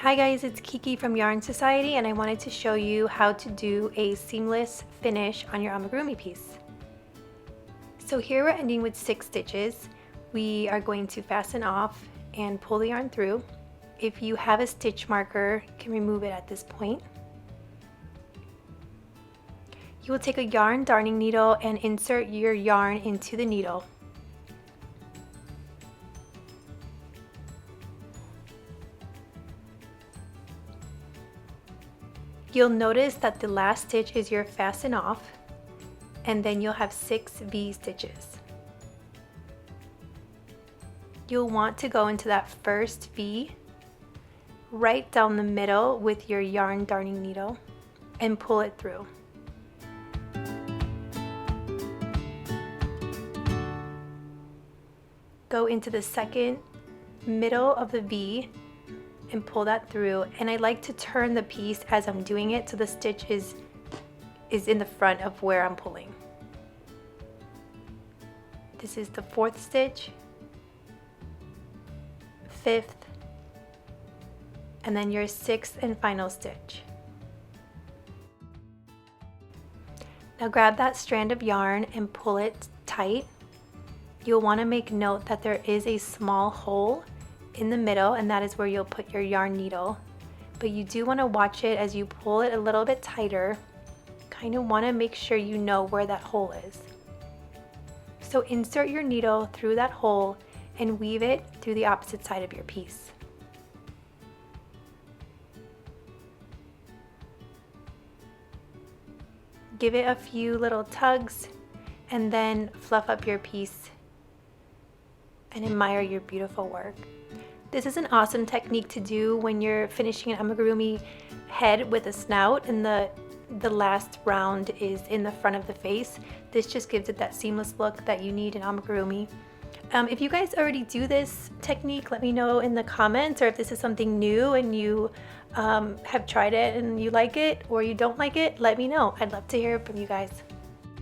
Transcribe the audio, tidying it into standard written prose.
Hi guys, it's Kiki from Yarn Society, and I wanted to show you how to do a seamless finish on your amigurumi piece. So here we're ending with 6 stitches. We are going to fasten off and pull the yarn through. If you have a stitch marker, you can remove it at this point. You will take a yarn darning needle and insert your yarn into the needle. You'll notice that the last stitch is your fasten off, and then you'll have 6 V stitches. You'll want to go into that first V right down the middle with your yarn darning needle and pull it through. Go into the second middle of the V and pull that through, and I like to turn the piece as I'm doing it so the stitch is in the front of where I'm pulling. This is the 4th stitch, 5th, and then your 6th and final stitch. Now grab that strand of yarn and pull it tight. You'll want to make note that there is a small hole in the middle, and that is where you'll put your yarn needle, but you do want to watch it as you pull it a little bit tighter. Kind of want to make sure you know where that hole is. So insert your needle through that hole and weave it through the opposite side of your piece. Give it a few little tugs and then fluff up your piece and admire your beautiful work. This is an awesome technique to do when you're finishing an amigurumi head with a snout and the last round is in the front of the face. This just gives it that seamless look that you need in amigurumi. If you guys already do this technique, let me know in the comments, or if this is something new and you have tried it and you like it or you don't like it, let me know. I'd love to hear from you guys.